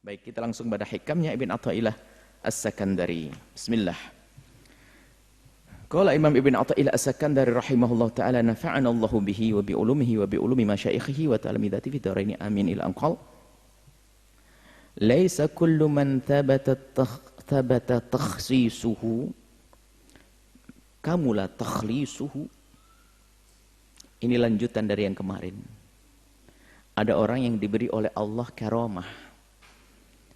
Baik, kita langsung pada hikamnya Ibn Athaillah As-Sakandari. Bismillah. Qala Imam Ibn Athaillah As-Sakandari rahimahullah ta'ala nafa'ana Allahu bihi wa bi ulumihi wa bi ulumi masyaikhihi wa talamidati fi daraini amin ila anqal. Laisa kullu man thabata takhsisuhu kamula takhlisuhu. Ini lanjutan dari yang kemarin. Ada orang yang diberi oleh Allah karamah.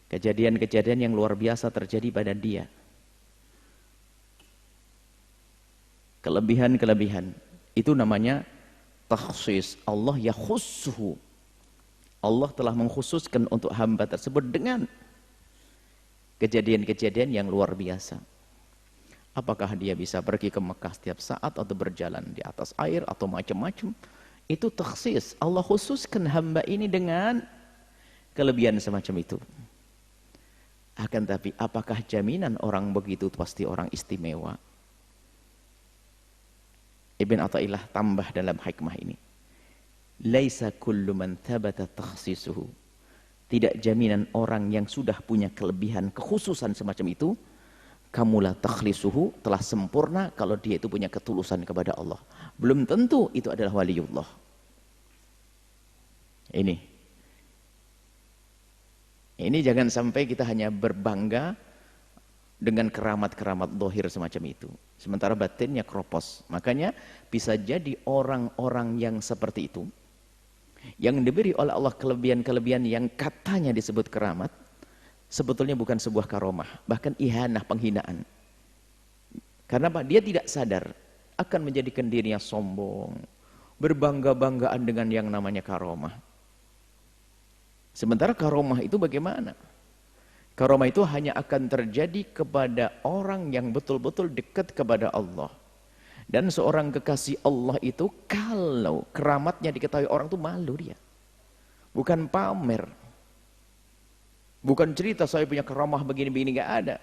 Kejadian-kejadian yang luar biasa terjadi pada dia. Kelebihan-kelebihan. Itu namanya takhsis. Allah yakhussuhu. Allah telah mengkhususkan untuk hamba tersebut dengan kejadian-kejadian yang luar biasa. Apakah dia bisa pergi ke Mekah setiap saat atau berjalan di atas air atau macam-macam. Itu takhsis. Allah khususkan hamba ini dengan kelebihan semacam itu. Akan tapi apakah jaminan orang begitu pasti orang istimewa? Ibn Athaillah tambah dalam hikmah ini. Laisa kullu man thabata takhsisuhu. Tidak jaminan orang yang sudah punya kelebihan kekhususan semacam itu kamula takhlisuhu telah sempurna kalau dia itu punya ketulusan kepada Allah. Belum tentu itu adalah waliullah. Ini jangan sampai kita hanya berbangga dengan keramat-keramat dohir semacam itu. Sementara batinnya kropos. Makanya bisa jadi orang-orang yang seperti itu, yang diberi oleh Allah kelebihan-kelebihan yang katanya disebut keramat, sebetulnya bukan sebuah karomah, bahkan ihanah, penghinaan. Karena apa? Dia tidak sadar akan menjadikan dirinya sombong, berbangga-banggaan dengan yang namanya karomah. Sementara karomah itu bagaimana? Karomah itu hanya akan terjadi kepada orang yang betul-betul dekat kepada Allah. Dan seorang kekasih Allah itu kalau keramatnya diketahui orang itu malu dia. Bukan pamer. Bukan cerita saya punya karamah begini-begini, gak ada.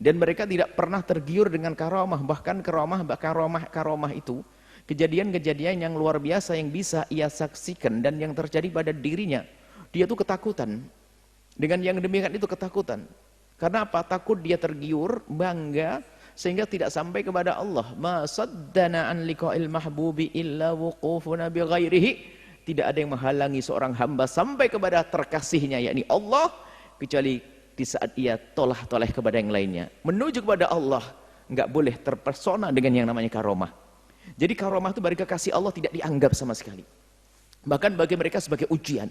Dan mereka tidak pernah tergiur dengan karamah. Bahkan karamah itu kejadian-kejadian yang luar biasa yang bisa ia saksikan dan yang terjadi pada dirinya. Dia tuh ketakutan. Dengan yang demikian itu ketakutan. Karena apa? Takut dia tergiur, bangga sehingga tidak sampai kepada Allah. Ma saddana an liqa'il mahbubi illa wuqufuna bi ghairihi. Tidak ada yang menghalangi seorang hamba sampai kepada terkasihnya, yakni Allah, kecuali di saat ia tolah-toleh kepada yang lainnya. Menuju kepada Allah, nggak boleh terpersona dengan yang namanya karomah. Jadi karomah itu bagi kekasih Allah tidak dianggap sama sekali. Bahkan bagi mereka sebagai ujian.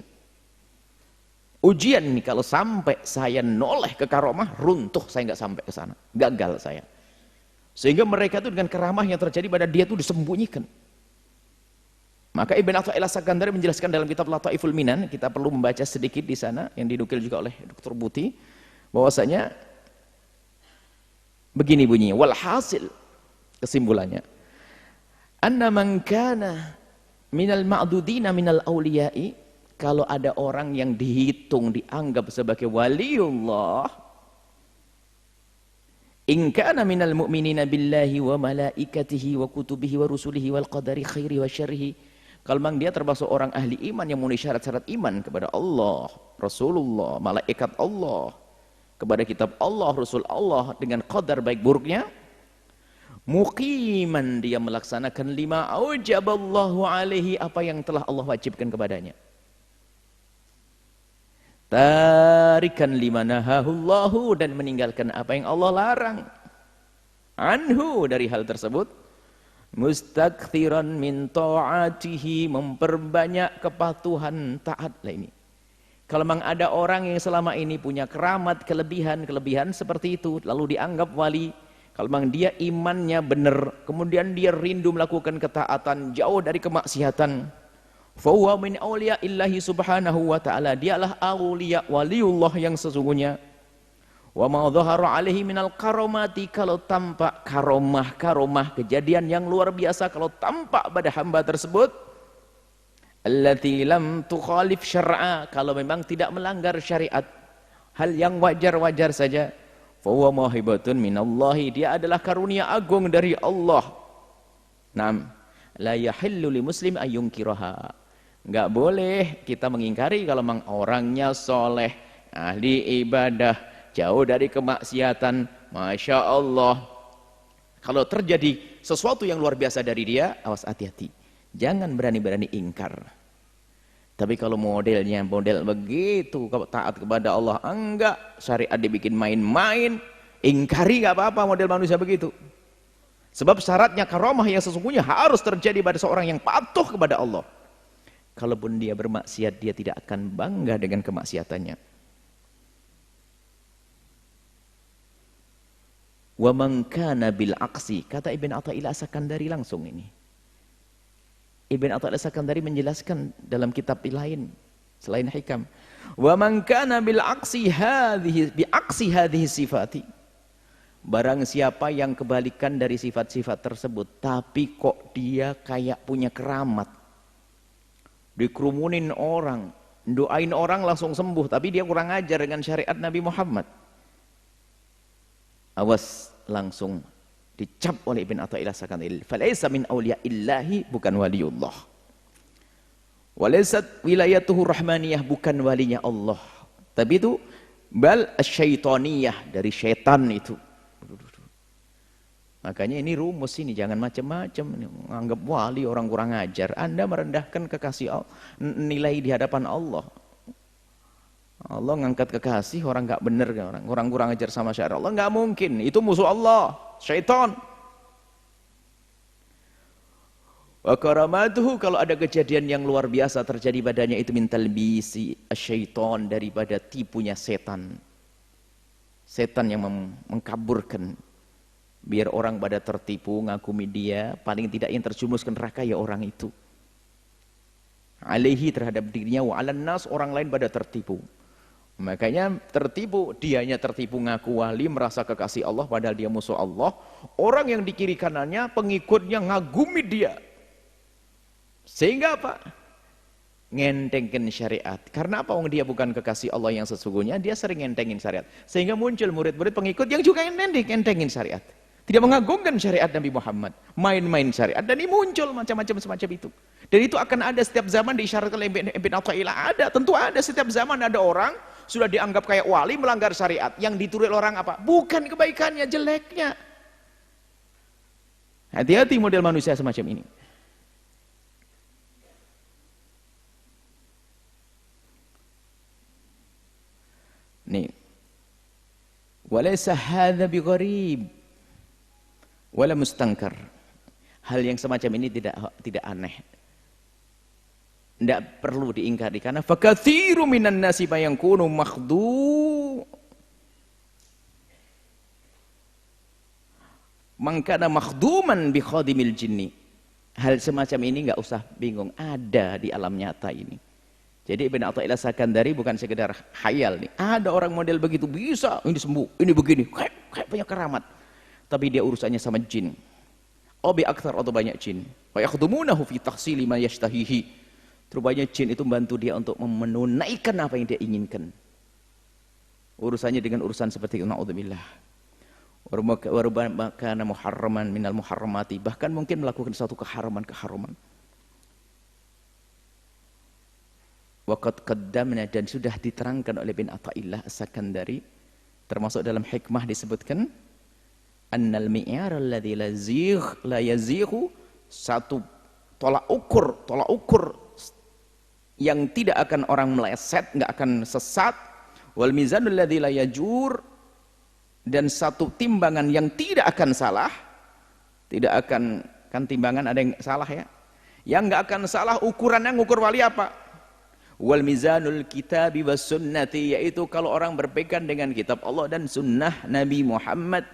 Ujian nih, kalau sampai saya noleh ke karomah, runtuh, saya nggak sampai ke sana. Gagal saya. Sehingga mereka itu dengan keramah yang terjadi pada dia itu disembunyikan. Maka Ibn Athaillah As-Sakandari menjelaskan dalam kitab Lataiful Minan, kita perlu membaca sedikit di sana yang dinukil juga oleh Dr. Buti, bahwasanya begini bunyinya, walhasil, kesimpulannya, anna man kana minal ma'dudina minal awliyai, kalau ada orang yang dihitung dianggap sebagai waliullah, in kana minal mu'minina billahi wa malaikatihi wa kutubihi wa rusulihi wal qadari khairi wa syarrihi, kalau memang dia termasuk orang ahli iman yang memenuhi syarat-syarat iman kepada Allah, Rasulullah, malaikat Allah, kepada kitab Allah, Rasul Allah, dengan qadar baik buruknya, muqiman, dia melaksanakan lima aujaballahu alaihi, apa yang telah Allah wajibkan kepadanya, tarikan lima nahahullahu, dan meninggalkan apa yang Allah larang anhu dari hal tersebut, mustakthiran min ta'atihi, memperbanyak kepatuhan taat. Lah ini, kalau memang ada orang yang selama ini punya keramat, kelebihan seperti itu, lalu dianggap wali, kalau memang dia imannya benar, kemudian dia rindu melakukan ketaatan, jauh dari kemaksiatan, fahuwa min awliya illahi subhanahu wa ta'ala, dialah awliya, waliullah yang sesungguhnya. Wa ma dhahara alaihi minal karomati, kalau tampak karomah kejadian yang luar biasa, kalau tampak pada hamba tersebut, allati lam tukhalif syar'a, kalau memang tidak melanggar syariat, hal yang wajar-wajar saja, fa huwa mauhibatun minallahi, dia adalah karunia agung dari Allah. Naam, la yahillu li muslim ayyunkiraha, Nggak boleh kita mengingkari kalau memang orangnya soleh, ahli ibadah, jauh dari kemaksiatan, Masya Allah. Kalau terjadi sesuatu yang luar biasa dari dia, awas hati-hati. Jangan berani-berani ingkar. Tapi kalau modelnya model begitu, kalau taat kepada Allah, enggak. Syariat dibikin main-main, ingkari nggak apa-apa model manusia begitu. Sebab syaratnya karomah yang sesungguhnya harus terjadi pada seorang yang patuh kepada Allah. Kalaupun dia bermaksiat, dia tidak akan bangga dengan kemaksiatannya. Wa man kana bil aqsi, kata Ibn Athaillah As-Sakandari langsung ini. Ibn Athaillah As-Sakandari menjelaskan dalam kitab lain selain Hikam. Wa man kana bil aqsi hadhihi bi aqsi hadhihi sifati. Barang siapa yang kebalikan dari sifat-sifat tersebut, tapi kok dia kayak punya keramat. Dikerumunin orang, doain orang langsung sembuh, tapi dia kurang ajar dengan syariat Nabi Muhammad. Awas, langsung dicap oleh Ibn Athaillah As-Sakandari. Falaisa min awliyaillahi, bukan waliullah. Walaisat wilayatuhu rahmaniyah, bukan walinya Allah. Tapi itu bal asyaitaniyah, dari syaitan itu. Makanya ini rumus ini, jangan macam-macam anggap wali orang kurang ajar. Anda merendahkan kekasih Allah, nilai di hadapan Allah. Allah ngangkat kekasih orang nggak benar, orang kurang ajar sama syariat Allah, nggak mungkin. Itu musuh Allah, syaitan. Wa karamatuhu, kalau ada kejadian yang luar biasa terjadi padanya, itu min talbisi syaitan, daripada tipunya setan. Setan yang mengkaburkan biar orang pada tertipu, ngagumi dia, paling tidak yang terjumus ke neraka ya orang itu. Alaihi, terhadap dirinya, wa 'alan nas, orang lain pada tertipu. Makanya tertipu, dianya tertipu ngaku wali, merasa kekasih Allah padahal dia musuh Allah. Orang yang di kiri kanannya, pengikutnya ngagumi dia. Sehingga apa? Ngentengin syariat. Karena apa? Dia bukan kekasih Allah yang sesungguhnya, dia sering ngentengin syariat. Sehingga muncul murid-murid pengikut yang juga ngentengin syariat. Tidak mengagungkan syariat Nabi Muhammad, main-main syariat, dan ini muncul macam-macam semacam itu. Dan itu akan ada setiap zaman, diisyaratkan oleh Ibn Athaillah. Ada, tentu ada, setiap zaman ada orang sudah dianggap kayak wali, melanggar syariat. Yang dituruti orang apa? Bukan kebaikannya, jeleknya. Hati-hati model manusia semacam ini. Nih, walaysa hadza bigharib wala mustankar. Hal yang semacam ini tidak aneh, tidak perlu diingkari, karena fakatsiru minan nasi yang kunu makhdu man kana makhduman bi khadimil jinni. Hal semacam ini nggak usah bingung, ada di alam nyata ini. Jadi Ibn Athaillah As-Sakandari bukan sekedar khayal nih. Ada orang model begitu, bisa ini sembuh, ini begini, kayak punya keramat. Tapi dia urusannya sama jin. Obi akthar, atau banyak jin. Wa yakhdumunahu fi tahsili ma yashtahihi. Terubahnya jin itu membantu dia untuk menunaikan apa yang dia inginkan. Urusannya dengan urusan seperti itu, na'udzubillah. Wa rubbama kana muharraman minal muharramati, bahkan mungkin melakukan suatu keharaman-keharaman. Waqad qaddamna, dan sudah diterangkan oleh Ibn Athaillah As-Sakandari, termasuk dalam hikmah disebutkan annal mi'yar alladzi la yazighu, satu tolak ukur yang tidak akan orang meleset, nggak akan sesat, wal mizanul ladzi la yajur, dan satu timbangan yang tidak akan salah, tidak akan, kan timbangan ada yang salah ya, yang nggak akan salah ukurannya, ngukur wali apa? Wal mizanul kitabi was sunnati, yaitu kalau orang berpegang dengan kitab Allah dan sunnah Nabi Muhammad,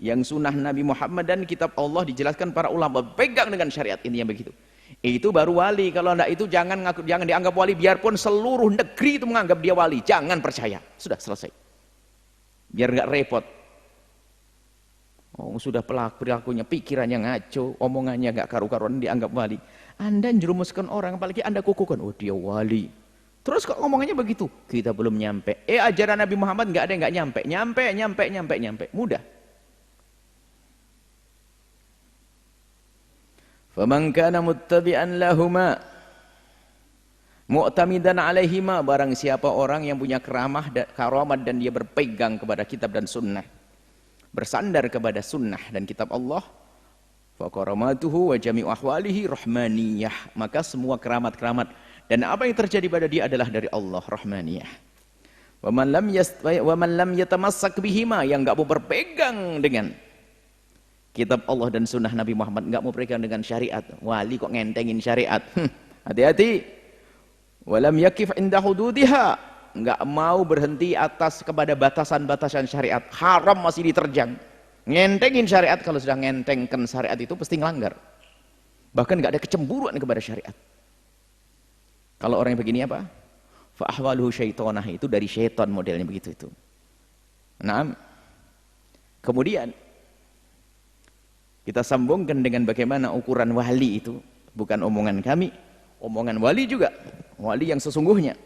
yang sunnah Nabi Muhammad dan kitab Allah dijelaskan para ulama, pegang dengan syariat ini yang begitu, itu baru wali. Kalau enggak itu jangan dianggap wali, biarpun seluruh negeri itu menganggap dia wali, jangan percaya, sudah selesai, biar enggak repot. Oh, sudah perilakunya, pikirannya ngaco, omongannya enggak karu-karuan, dianggap wali. Anda jerumuskan orang, apalagi Anda kukuhkan, oh dia wali, terus kok ngomongnya begitu, kita belum nyampe. Ajaran Nabi Muhammad enggak ada yang enggak nyampe, mudah. Faman kana muttabi'an lahuma, Mu'tamidan alaihima, barang siapa orang yang punya karamat dan dia berpegang kepada kitab dan sunnah, bersandar kepada sunnah dan kitab Allah, fa karamatuhu wa jami'u ahwalihi rahmaniyah, maka semua keramat-keramat dan apa yang terjadi pada dia adalah dari Allah, rahmaniyah. Wa man lam yatamassak bihima, yang enggak mau berpegang dengan kitab Allah dan sunnah Nabi Muhammad, enggak mau berpegang dengan syariat, wali kok ngentengin syariat, hati-hati. Walam yakif inda hududiha, enggak mau berhenti atas kepada batasan-batasan syariat, haram masih diterjang, ngentengin syariat. Kalau sudah ngentengkan syariat itu pasti ngelanggar, bahkan enggak ada kecemburuan kepada syariat. Kalau orang yang begini apa? Fa ahwaluhu syaitonah, itu dari syaitan modelnya begitu itu. Nah, kemudian kita sambungkan dengan bagaimana ukuran wali itu, bukan omongan kami, omongan wali juga, wali yang sesungguhnya.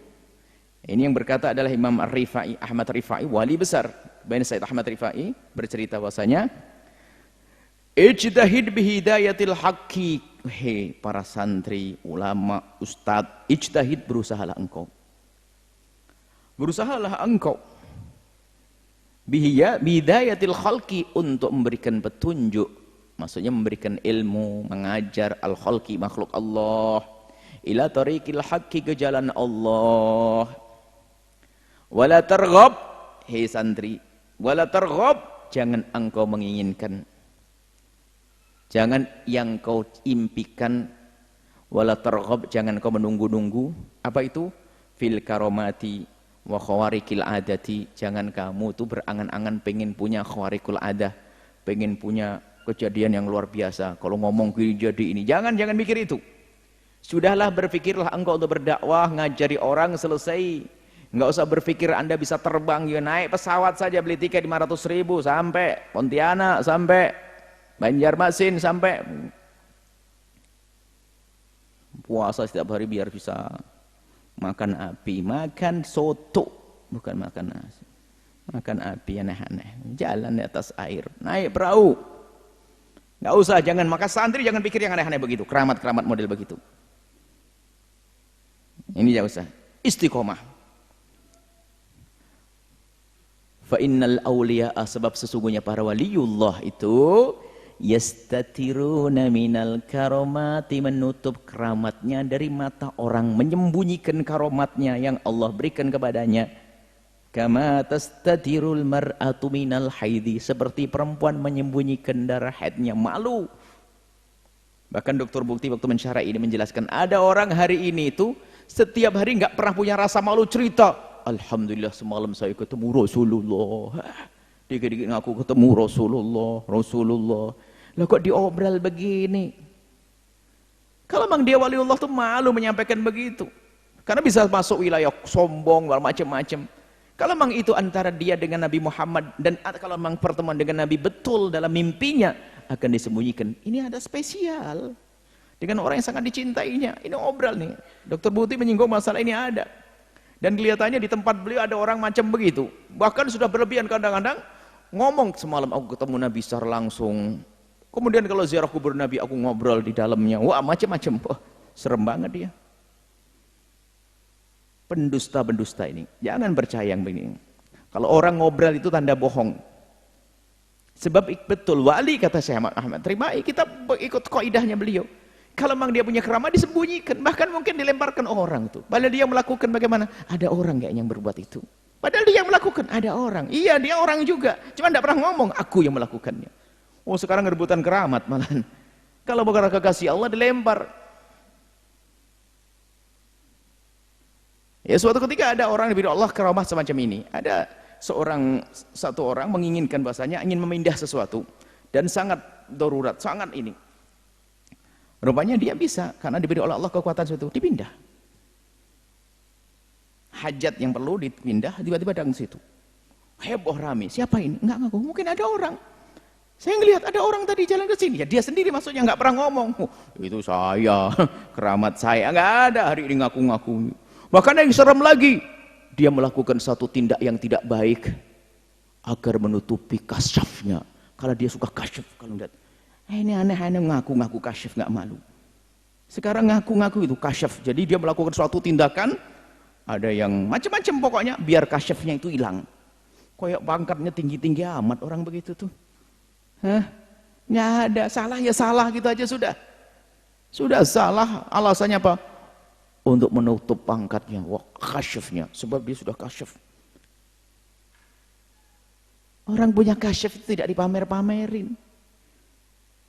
Ini yang berkata adalah Imam Ar-Rifai, Ahmad Rifai, wali besar. Bain Said Ahmad Rifai bercerita bahwasanya ijtahid bihidayatil haqqi, hei para santri, ulama, ustadz, ijtahid, berusahalah engkau. Berusahalah engkau bihidayatil khalqi, untuk memberikan petunjuk, maksudnya memberikan ilmu, mengajar al-khalqi, makhluk Allah, ila tariqil haqqi, ke jalan Allah. Wala targhab, hei santri, wala targhab, jangan engkau menginginkan, jangan yang kau impikan, wala targhab, jangan kau menunggu-nunggu. Apa itu? Fil karomati wa khawarikil adati, jangan kamu tuh berangan-angan pengen punya khawarikul adah, pengen punya kejadian yang luar biasa, kalau ngomong gini jadi ini. Jangan mikir itu. Sudahlah, berpikirlah engkau untuk berdakwah, ngajari orang, selesai. Enggak usah berpikir Anda bisa terbang, ya naik pesawat saja, beli tiket 500.000 sampai Pontianak, sampai Banjarmasin, sampai puasa setiap hari biar bisa makan api, makan soto, bukan makan nasi, makan api aneh-aneh, jalan di atas air, naik perahu. Nggak usah, jangan. Maka santri jangan pikir yang aneh-aneh begitu, keramat-keramat model begitu. Ini nggak usah. Istiqomah. Fa innal awliya'a, sebab sesungguhnya para waliullah itu yastatiruna minal karomati, menutup keramatnya dari mata orang, menyembunyikan karomatnya yang Allah berikan kepadanya. Kama tastatirul mar'atu minal haidi, seperti perempuan menyembunyikan darah haidnya, malu. Bahkan Dr. Bukti waktu mensyarah ini menjelaskan, ada orang hari ini itu setiap hari nggak pernah punya rasa malu, cerita, alhamdulillah semalam saya ketemu Rasulullah, dikit-dikit ngaku ketemu Rasulullah. Lah kok diobral begini? Kalau memang dia waliullah tuh malu menyampaikan begitu, karena bisa masuk wilayah sombong, macam-macam. Kalau memang itu antara dia dengan Nabi Muhammad, dan kalau memang pertemuan dengan Nabi betul dalam mimpinya, akan disembunyikan. Ini ada spesial dengan orang yang sangat dicintainya. Ini obral nih. Dr. Buti menyinggung masalah ini ada. Dan kelihatannya di tempat beliau ada orang macam begitu. Bahkan sudah berlebihan, kadang-kadang ngomong, semalam aku ketemu Nabi secara langsung. Kemudian kalau ziarah kubur Nabi aku ngobrol di dalamnya. Wah, macam-macam. Wah, serem banget dia. Pendusta-pendusta ini, jangan percaya yang begini. Kalau orang ngobrol itu tanda bohong. Sebab betul wali, kata Syekh Ahmad Rifai, kita ikut kaidahnya beliau. Kalau memang dia punya keramat, disembunyikan, bahkan mungkin dilemparkan orang tuh. Padahal dia melakukan bagaimana? Ada orang kayak yang berbuat itu. Padahal dia yang melakukan, ada orang. Iya, dia orang juga. Cuma tidak pernah ngomong, aku yang melakukannya. Oh, sekarang rebutan keramat malahan. Kalau bukan kekasih Allah dilempar. Ya, suatu ketika ada orang diberi Allah karamah semacam ini. Ada satu orang menginginkan bahasanya, ingin memindah sesuatu dan sangat darurat, sangat ini. Rupanya dia bisa, karena diberi oleh Allah kekuatan suatu, dipindah. Hajat yang perlu dipindah, tiba-tiba datang situ. Heboh rame, siapa ini? Enggak ngaku, mungkin ada orang. Saya ngelihat ada orang tadi jalan ke sini, ya dia sendiri maksudnya, nggak pernah ngomong. Itu saya, keramat saya, nggak ada hari ini ngaku-ngaku. Bahkan yang serem lagi, dia melakukan satu tindak yang tidak baik agar menutupi kasyafnya. Karena dia suka kasyaf, kalau lihat ini aneh-aneh ngaku-ngaku kasyaf, nggak malu. Sekarang ngaku-ngaku itu kasyaf. Jadi dia melakukan suatu tindakan, ada yang macam-macam pokoknya, biar kasyafnya itu hilang. Kayak pangkatnya tinggi-tinggi amat orang begitu tuh. Hah? Nggak ada, salah ya salah gitu aja sudah. Sudah salah, alasannya apa? Untuk menutup pangkatnya, wah kasyafnya, sebab dia sudah kasyaf. Orang punya kasyaf itu tidak dipamer-pamerin.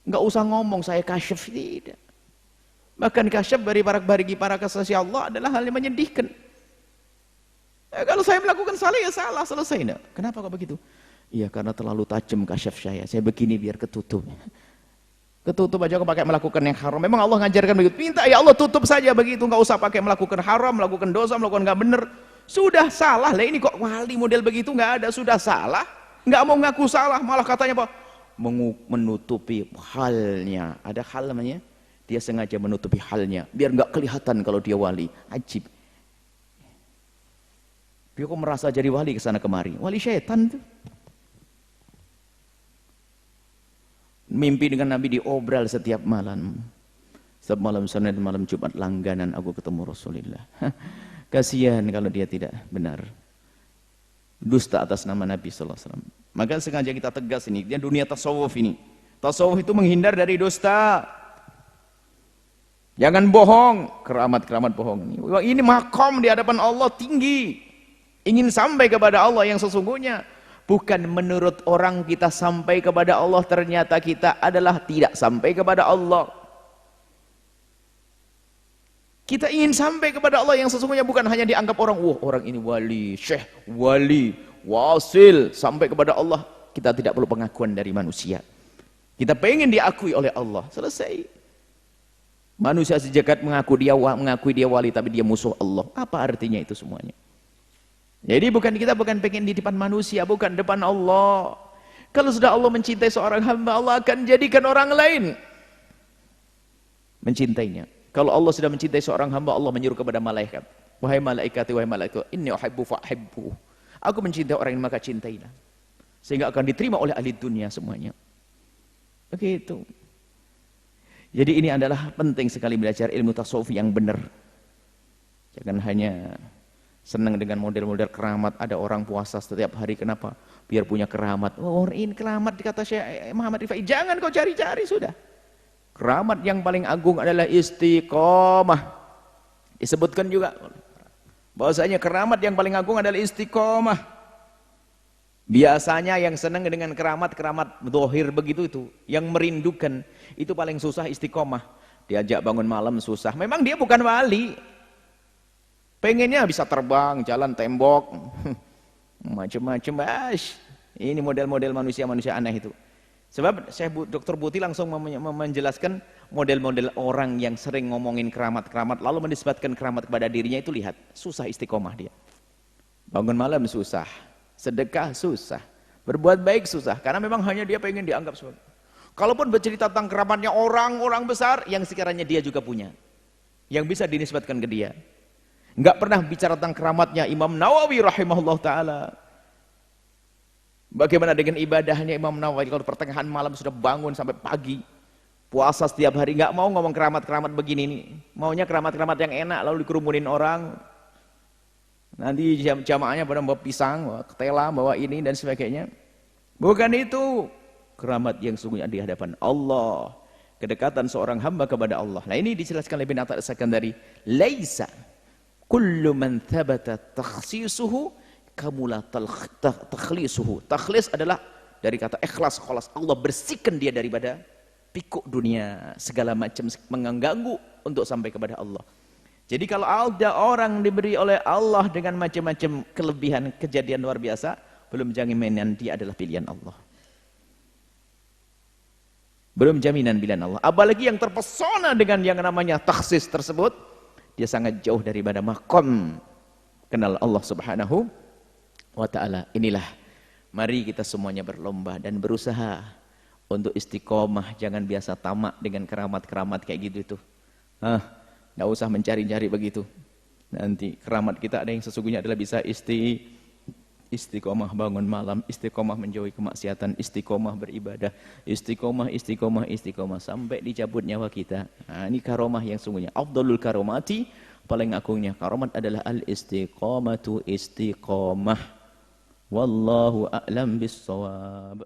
Nggak usah ngomong saya kasyaf, tidak. Bahkan kasyaf bagi para kekasih Allah adalah hal yang menyedihkan. Kalau saya melakukan salah ya salah, selesai. Nah, kenapa kok begitu? Iya karena terlalu tajam kasyaf saya begini biar ketutup. Ketutup aja kok pakai melakukan yang haram. Memang Allah ngajarkan begitu. Minta ya Allah tutup saja begitu, nggak usah pakai melakukan haram, melakukan dosa, melakukan nggak benar. Sudah salah lah ini kok wali model begitu nggak ada, sudah salah, nggak mau ngaku salah, malah katanya apa? Menutupi halnya. Ada hal namanya. Dia sengaja menutupi halnya biar nggak kelihatan kalau dia wali. Ajib. Dia kok merasa jadi wali kesana kemari. Wali syaitan tuh. Mimpi dengan Nabi diobral setiap malam. Setiap malam Senin, malam Jumat langganan aku ketemu Rasulullah. Kasihan kalau dia tidak benar. Dusta atas nama Nabi sallallahu alaihi wasallam. Maka sengaja kita tegas ini, dia dunia tasawuf ini. Tasawuf itu menghindar dari dusta. Jangan bohong, keramat-keramat bohong ini. Ini makom di hadapan Allah tinggi. Ingin sampai kepada Allah yang sesungguhnya. Bukan menurut orang kita sampai kepada Allah, ternyata kita adalah tidak sampai kepada Allah. Kita ingin sampai kepada Allah yang sesungguhnya, bukan hanya dianggap orang, wah orang ini wali, syekh, wali, wasil, sampai kepada Allah. Kita tidak perlu pengakuan dari manusia. Kita pengen diakui oleh Allah, selesai. Manusia sejagat mengakui dia wali, tapi dia musuh Allah. Apa artinya itu semuanya? Jadi kita bukan pengen di depan manusia, bukan depan Allah. Kalau sudah Allah mencintai seorang hamba, Allah akan jadikan orang lain mencintainya. Kalau Allah sudah mencintai seorang hamba, Allah menyuruh kepada malaikat, wahai malaikat, inni uhibbu fa'hibbu. Aku mencintai orang yang maka cintailah. Sehingga akan diterima oleh ahli dunia semuanya. Begitu. Jadi ini adalah penting sekali belajar ilmu tasawuf yang benar. Jangan hanya senang dengan model-model keramat. Ada orang puasa setiap hari, kenapa? Biar punya keramat. Oh ini keramat dikata Syekh Muhammad Rifai. Jangan kau cari-cari, sudah. Keramat yang paling agung adalah istiqomah. Disebutkan juga bahwasanya keramat yang paling agung adalah istiqomah. Biasanya yang senang dengan keramat dohir begitu itu, yang merindukan, itu paling susah istiqomah. Diajak bangun malam susah. Memang dia bukan wali. Pengennya bisa terbang, jalan tembok, macam-macam. Ini model-model manusia-manusia aneh itu. Sebab Dr. Buti langsung menjelaskan model-model orang yang sering ngomongin keramat-keramat, lalu menisbatkan keramat kepada dirinya, itu lihat, susah istiqomah dia. Bangun malam susah. Sedekah susah, berbuat baik susah, karena memang hanya dia pengen dianggap sebagai. Kalaupun bercerita tentang keramatnya orang-orang besar yang sekiranya dia juga punya, yang bisa dinisbatkan ke dia. Enggak pernah bicara tentang keramatnya Imam Nawawi rahimahullah ta'ala. Bagaimana dengan ibadahnya Imam Nawawi, kalau pertengahan malam sudah bangun sampai pagi, puasa setiap hari, enggak mau ngomong keramat-keramat begini nih. Maunya keramat-keramat yang enak, lalu dikerumunin orang. Nanti jamaahnya pada bawa pisang, bawa ketela, bawa ini dan sebagainya. Bukan itu keramat yang sungguhnya di hadapan Allah. Kedekatan seorang hamba kepada Allah. Nah ini dijelaskan oleh Ibn Atha as-Sakandari. Laisa kullu man thabata takhsisuhu kamula takhlisuhu. Takhlis adalah dari kata ikhlas, kholas. Allah bersihkan dia daripada pikuk dunia, segala macam mengganggu untuk sampai kepada Allah. Jadi kalau ada orang diberi oleh Allah dengan macam-macam kelebihan, kejadian luar biasa, belum jaminan dia adalah pilihan Allah. Belum jaminan pilihan Allah. Apalagi yang terpesona dengan yang namanya takhsis tersebut, dia sangat jauh daripada makom kenal Allah Subhanahu wa ta'ala. Inilah, mari kita semuanya berlomba dan berusaha untuk istiqomah. Jangan biasa tamak dengan keramat-keramat kayak gitu itu. Nggak usah mencari-cari begitu. Nanti keramat kita ada yang sesungguhnya adalah bisa istiqomah bangun malam, istiqomah menjauhi kemaksiatan, istiqomah beribadah, istiqomah sampai dicabut nyawa kita. Nah, ini karomah yang sungguhnya. Afdalul karomati, paling agungnya karomat adalah al-istiqomatu istiqomah. Wallahu a'lam bis-shawab.